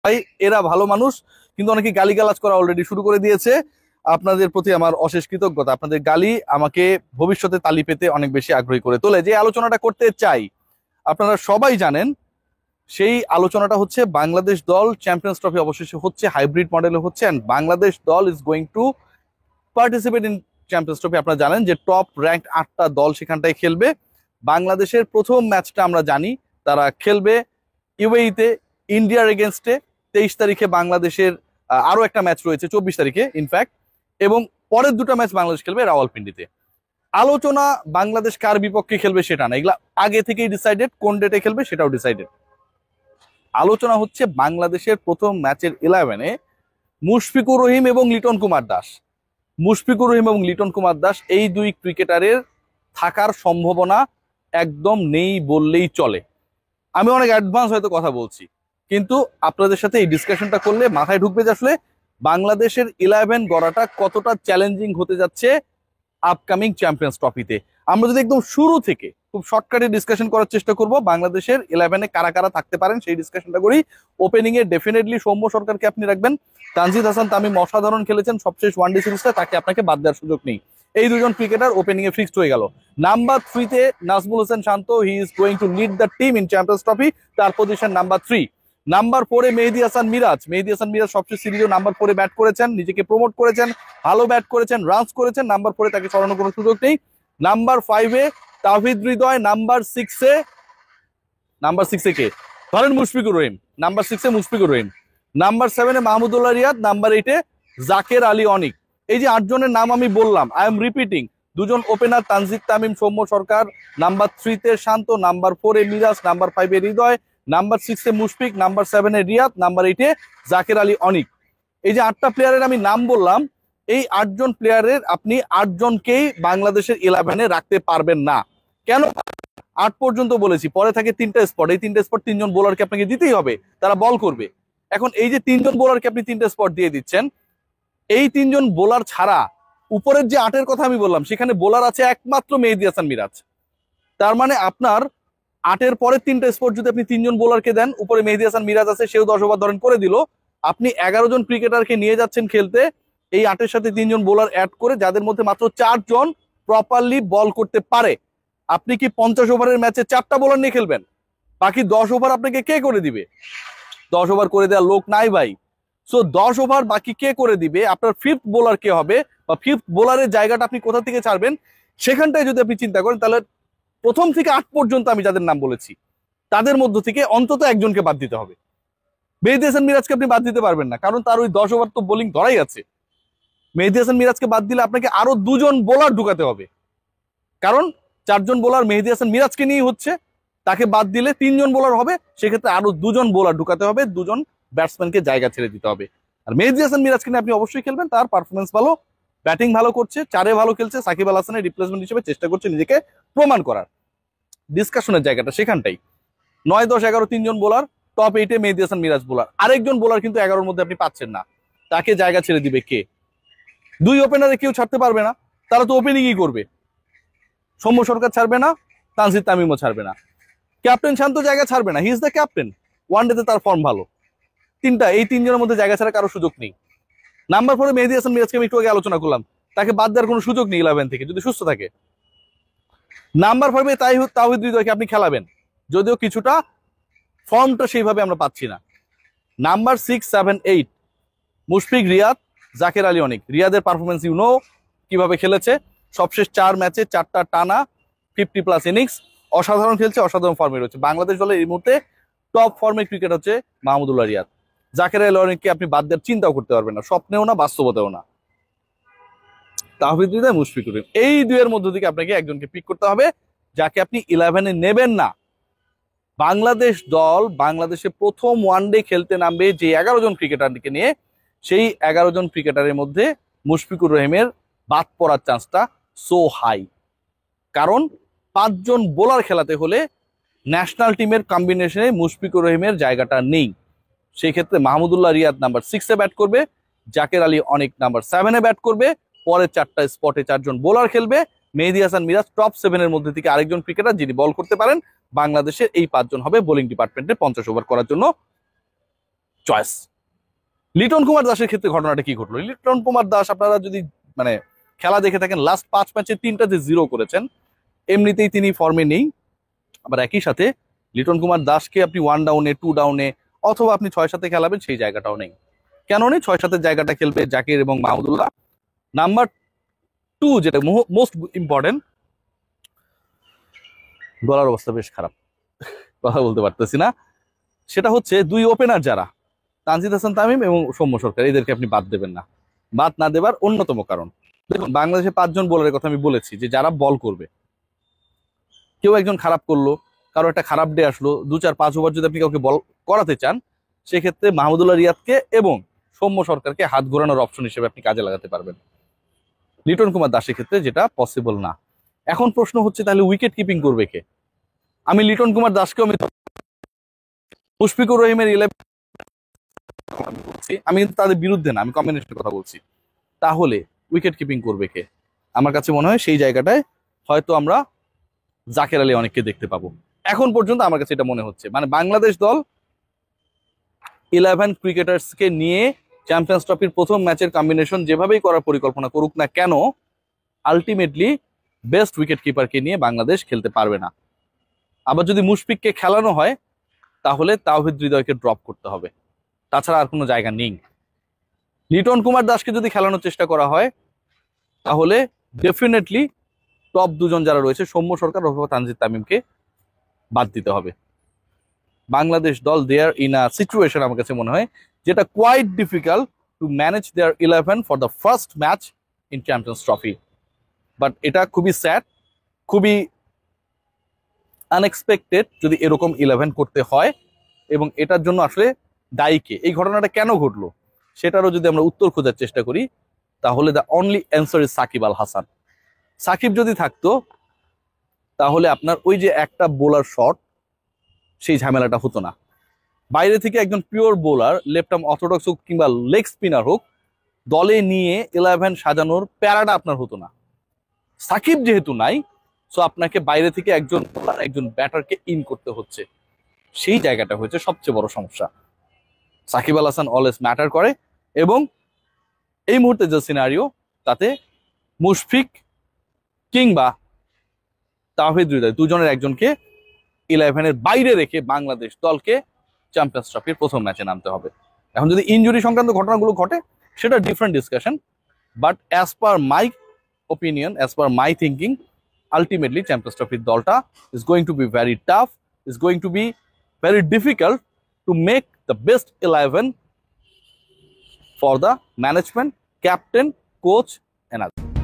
ভাই এরা ভালো মানুষ, কিন্তু অনেকে গালিগালাজ করা অলরেডি শুরু করে দিয়েছে। আপনাদের প্রতি আমার অশেষ কৃতজ্ঞতা। আপনাদের গালি আমাকে ভবিষ্যতে তালি পেতে অনেক বেশি আগ্রহী করে তোলে। যে আলোচনাটা করতে চাই, আপনারা সবাই জানেন, সেই আলোচনাটা হচ্ছে বাংলাদেশ দল চ্যাম্পিয়ন্স ট্রফি অবশেষে হচ্ছে, হাইব্রিড মডেলে হচ্ছে, অ্যান্ড বাংলাদেশ দল is going to participate in Champions trophy. আপনারা জানেন যে টপ র্যাঙ্ক 8টা দল সেখানটায় খেলবে। বাংলাদেশের প্রথম ম্যাচটা আমরা জানি তারা খেলবে ইউএইতে, ইন্ডিয়ার এগেনস্টে। 23 তারিখে বাংলাদেশের আরো একটা ম্যাচ রয়েছে 24 তারিখে ইনফ্যাক্ট, এবং পরের দুটো ম্যাচ বাংলাদেশ খেলবে রাওয়ালপিন্ডিতে। আলোচনা বাংলাদেশ কার বিপক্ষে খেলবে সেটা না, এগুলা আগে থেকেই ডিসাইডেড, কোন ডেটে খেলবে সেটাও ডিসাইডেড। আলোচনা হচ্ছে বাংলাদেশের প্রথম ম্যাচের 11-এ মুশফিকুর রহিম এবং লিটন কুমার দাস। মুশফিকুর রহিম এবং লিটন কুমার দাস এই দুই ক্রিকেটারের থাকার সম্ভাবনা একদম নেই বললেই চলে। আমি অনেক অ্যাডভান্স হয়তো কথা বলছি, কিন্তু আপনাদের সাথে এই ডিসকাশনটা করলে মাথায় ঢুকবে যে আসলে বাংলাদেশের 11 গড়াটা কতটা চ্যালেঞ্জিং হতে যাচ্ছে আপকামিং চ্যাম্পিয়ন্স ট্রফিতে। আমরা যদি একদম শুরু থেকে খুব শর্টকাটে ডিসকাশন করার চেষ্টা করব, বাংলাদেশের 11-এ কারা কারা থাকতে পারেন সেই ডিসকাশনটা করি। ওপেনিং এ ডেফিনেটলি সৌম্য সরকারকে আপনি রাখবেন। তানজিদ হাসান তামিম অসাধারণ খেলেছেন সবশেষ ওয়ানডে সিরিজটা, তাকে আপনাকে বাদ দেওয়ার সুযোগ নেই। এই দুজন ক্রিকেটার ওপেনিং এ ফিক্সড হয়ে গেল। নাম্বার 3-তে Najmul Hossain Shanto, he is going to lead the team in Champions Trophy, তার পজিশন নাম্বার 3। নাম্বার 4-এ মেহেদী হাসান মিরাজ। মেহেদী হাসান মিরাজ সবচেয়ে সিরিজেও নাম্বার 4-এ ব্যাট করেছেন, নিজেকে প্রমোট করেছেন, ভালো ব্যাট করেছেন, রানস করেছেন। নাম্বার 4-এ তাকে সরানোর কোনো সুযোগ নেই। নাম্বার 5-এ তাওহিদ হৃদয়। নাম্বার 6-এ কে ধরেন মুশফিকুর রহিম। নাম্বার 6-এ মুশফিকুর রহিম। নাম্বার 7-এ মাহমুদুল্লাহ রিয়াদ। নাম্বার 8-এ জাকের আলী অনিক। এই যে 8 জনের নাম আমি বললাম, আই এম রিপিটিং, দুজন ওপেনার তানজিদ তামিম, সৌম্য সরকার। নাম্বার 3-তে শান্ত। নাম্বার 4-এ মিরাজ। নাম্বার 5-এ হৃদয়। নাম্বার 6-এ মুশফিক। নাম্বার 7-এ রিয়াদ। নাম্বার 8-এ জাকের আলী অনিক। এই যে 8টা প্লেয়ারের আমি নাম বললাম, এই 8 জন প্লেয়ারের আপনি 8 জনকেই বাংলাদেশের 11-এ রাখতে পারবেন না। কেন? 8 পর্যন্ত বলেছি, পরে থাকে 3টা স্পট। এই 3টা স্পট 3 জন বোলারকে আপনাকে দিতেই হবে, তারা বল করবে। এখন এই যে 3 জন বোলারকে আপনি 3টা স্পট দিয়ে দিচ্ছেন, এই 3 জন বোলার ছাড়া উপরের যে 8-এর কথা আমি বললাম সেখানে বোলার আছে একমাত্র মেহেদী হাসান মিরাজ। তার মানে আপনার 8-এর পরের 3টা স্পট যদি আপনি 3 জন বোলারকে দেন, উপরে মেহেদী হাসান মিরাজ আছে, সেও 10 ওভার ধরেন করে দিল, আপনি 11 জন ক্রিকেটারকে নিয়ে যাচ্ছেন খেলতে এই 8-এর সাথে 3 জন বোলার অ্যাড করে, যাদের মধ্যে মাত্র 4 জন প্রপারলি বল করতে পারে। আপনি কি 50 ওভারের ম্যাচে 4টা বোলার নিয়ে খেলবেন? বাকি 10 ওভার আপনাকে কে করে দিবে? 10 ওভার করে দেওয়ার লোক নাই ভাই। সো 10 ওভার বাকি কে করে দিবে? আপনার ফিফথ বোলার কে হবে, বা ফিফথ বোলারের জায়গাটা আপনি কোথা থেকে ছাড়বেন, সেখানটায় যদি আপনি চিন্তা করেন, তাহলে প্রথম থেকে 8 পর্যন্ত আমি যাদের নাম বলেছি তাদের মধ্য থেকে অন্তত একজনকে বাদ দিতে হবে। মেহেদী হাসান মিরাজকে আপনি বাদ দিতে পারবেন না, কারণ তার ওই 10 ওভার তো বোলিং ধরাই আছে। মেহেদী হাসান মিরাজকে বাদ দিলে আপনাকে আরো 2 জন বোলার ঢুকাতে হবে, কারণ 4 জন বোলার মেহেদী হাসান মিরাজকে নিয়েই হচ্ছে। তাকে বাদ দিলে 3 জন বোলার হবে, সেক্ষেত্রে আরো 2 জন বোলার ঢুকাতে হবে, 2 জন ব্যাটসম্যানকে জায়গা ছেড়ে দিতে হবে। আর মেহেদী হাসান মিরাজকে নিয়ে আপনি অবশ্যই খেলবেন, তার পারফরমেন্স ভালো, ব্যাটিং ভালো করছে, 4-এ ভালো খেলছে, সাকিব আল হাসানের রিপ্লেসমেন্ট হিসেবে চেষ্টা করছে নিজেকে প্রমাণ করার। ডিসকাশনের জায়গাটা সেখানটাই। 9, 10, 11 3 জন বোলার, টপ 8-এ মেহেদী হাসান মিরাজ বোলার। আরেকজন বোলার কিন্তু 11-এর মধ্যে আপনি পাচ্ছেন না, তাকে জায়গা ছেড়ে দিবে কে? 2 ওপেনারে কেউ ছাড়তে পারবে না, তারা তো ওপেনিংই করবে। সৌম্য সরকার ছাড়বে না, তানজিদ তামিমও ছাড়বে না, ক্যাপ্টেন শান্ত জায়গা ছাড়বে না, হি ইজ দ্য ক্যাপ্টেন, ওয়ানডেতে তার ফর্ম ভালো। এই 3 জনের মধ্যে জায়গা ছাড়া কারো সুযোগ নেই। নাম্বার 4-এ মেহেদী হাসান মিরাজকে আমি একটু আগে আলোচনা করলাম, তাকে বাদ দেওয়ার কোনো সুযোগ নেই 11 থেকে যদি সুস্থ থাকে। নাম্বার 5-এ তাওহিদ হৃদয়কে আপনি খেলাবেন, যদিও কিছুটা ফর্মটা সেইভাবে আমরা পাচ্ছি না। নাম্বার 6, 7, 8 মুশফিক, রিয়াদ, জাকের আলী অনিক। রিয়াদের পারফরমেন্স কিভাবে খেলেছে, সবশেষ 4 ম্যাচে 4টা টানা 50+ ইনিংস, অসাধারণ খেলছে, অসাধারণ ফর্মে রয়েছে। বাংলাদেশ দলের এই মুহূর্তে টপ ফর্মের ক্রিকেট হচ্ছে মাহমুদুল্লাহ রিয়াদ। জাকের আলী অনিককে আপনি বাদ দেওয়ার চিন্তাও করতে পারবেন না, স্বপ্নেও না, বাস্তবতেও না। তাওহিদ হৃদয়, মুশফিকুর রহিম, এই 2-এর মধ্য থেকে আপনাকে একজনকে পিক করতে হবে, যাকে আপনি 11-এ নেবেন না। বাংলাদেশ দল বাংলাদেশে প্রথম ওয়ানডে খেলতে নামবে যে 11 জন ক্রিকেটারকে নিয়ে, সেই 11 জন ক্রিকেটারের মধ্যে মুশফিকুর রহিমের বাদ পড়ার চান্সটা সো হাই। কারণ 5 জন বোলার খেলাতে হলে ন্যাশনাল টিমের কম্বিনেশনে মুশফিকুর রহিমের জায়গাটা নেই। সেই ক্ষেত্রে মাহমুদুল্লাহ রিয়াদ নাম্বার 6-এ ব্যাট করবে, জাকের আলী অনিক নাম্বার 7-এ ব্যাট করবে, পরে 4টা স্পটে 4 জন বোলার খেলবে। মেহেদী হাসান মিরাজ টপ 7-এর মধ্যে থেকে আরেকজন ক্রিকেটার যিনি বল করতে পারেন। বাংলাদেশের এই 5 জন হবে বোলিং ডিপার্টমেন্টে 50 ওভার করার জন্য চয়েস। লিটন কুমার দাসের ক্ষেত্রে ঘটনাটা কি ঘটলো? লিটন কুমার দাস আপনারা যদি মানে খেলা দেখে থাকেন, লাস্ট 5 ম্যাচে 3টাতে 0 করেছেন, এমনিতেই তিনি ফর্মে নেই। আবার একই সাথে লিটন কুমার দাসকে আপনি 1 ডাউনে 2 ডাউনে অথবা আপনি 6-7 খেলাবেন, সেই জায়গাটাও নেই। কেন নেই? 6-7 জায়গাটা খেলবে জাকির এবং মাহমুদুল্লাহ। নাম্বার 2 যেটা মোস্ট ইম্পর্টেন্ট, গলার অবস্থা বেশ খারাপ, কথা বলতে পারতেছি না, সেটা হচ্ছে 2 ওপেনার যারা তানজিদ হাসান তামিম এবং সৌম্য সরকার, এদেরকে আপনি বাদ দেবেন না। বাদ না দেবার অন্যতম কারণ, দেখুন বাংলাদেশে 5 জন বোলারের কথা আমি বলেছি যে যারা বল করবে। কেউ একজন খারাপ করলো, কারো একটা খারাপ ডে আসলো, 2-4-5 ওভার যদি আপনি কাউকে বল করাতে চান, সেক্ষেত্রে মাহমুদুল্লাহ রিয়াদকে এবং সৌম্য সরকারকে হাত ঘোরানোর অপশন হিসেবে আপনি কাজে লাগাতে পারবেন। লিটন কুমার দাসের ক্ষেত্রে যেটা পসিবল না। এখন প্রশ্ন হচ্ছে তাহলে উইকেট কিপিং করবে কে? আমি লিটন কুমার দাসকে মুশফিকুর রহিমের 11 বলছি, আমি কিন্তু তাদের বিরুদ্ধে না, আমি কম্বিনেশনের কথা বলছি। তাহলে উইকেট কিপিং করবে কে? আমার কাছে মনে হয় সেই জায়গাটায় হয়তো আমরা জাকের আলী অনেককে দেখতে পাবো। এখন পর্যন্ত আমার কাছে এটা মনে হচ্ছে, মানে বাংলাদেশ দল 11 ক্রিকেটার্সকে নিয়ে চ্যাম্পিয়ন্স ট্রফির প্রথম ম্যাচের কম্বিনেশন যেভাবেই করার পরিকল্পনা করুক না কেন, আলটিমেটলি বেস্ট উইকেট কিপারকে নিয়ে বাংলাদেশ খেলতে পারবে না। আবার যদি মুশফিককে খেলানো হয়, তাহলে তাওহিদ হৃদয়কে ড্রপ করতে হবে, তাছাড়া আর কোনো জায়গা নেই। লিটন কুমার দাসকে যদি খেলানোর চেষ্টা করা হয়, তাহলে ডেফিনেটলি টপ 2 জন যারা রয়েছে সৌম্য সরকার অথবা তানজিদ তামিমকে বাদ দিতে হবে। বাংলাদেশ দল দেয়ার ইন আ সিচুয়েশন আমার কাছে মনে হয় যেটা quite difficult to manage their 11 for the first match in Champions Trophy. But এটা খুবই স্যাড, খুবই আনএক্সপেক্টেড যদি এরকম 11 করতে হয়, এবং এটার জন্য আসলে দায়ী কে, এই ঘটনাটা কেন ঘটলো সেটারও যদি আমরা উত্তর খোঁজার চেষ্টা করি, তাহলে the only answer is Shakib Al Hasan. Shakib যদি থাকতো, তাহলে আপনার ওই যে একটা বোলার শট, সেই ঝামেলাটা হতো না। বাইরে থেকে একজন pure bowler, left arm orthodox হোক কিংবা লেগ স্পিনার হোক, দলে নিয়ে 11 সাজানোর প্যারাটা আপনার হতো না। সাকিব যেহেতু নাই, সো আপনাকে বাইরে থেকে একজন বোলার একজন ব্যাটারকে ইন করতে হচ্ছে, সেই জায়গাটা হচ্ছে সবচেয়ে বড় সমস্যা। সাকিব আল হাসান অলওয়েজ ম্যাটার করে, এবং এই মুহূর্তে যে সিনারিও, তাতে মুশফিক কিংবা তাওহিদ হৃদয় দুজনের একজনকে 11-এর বাইরে রেখে বাংলাদেশ দলকে চ্যাম্পিয়ন্স ট্রফির প্রথম ম্যাচে নামতে হবে। এখন যদি ইনজুরি সংক্রান্ত ঘটনাগুলো ঘটে, সেটা different discussion, but as per my opinion, as per my thinking, ultimately champions ট্রফির দলটা is going two be very tough, is going two be very difficult to make the best 11 for the management, captain, coach and others.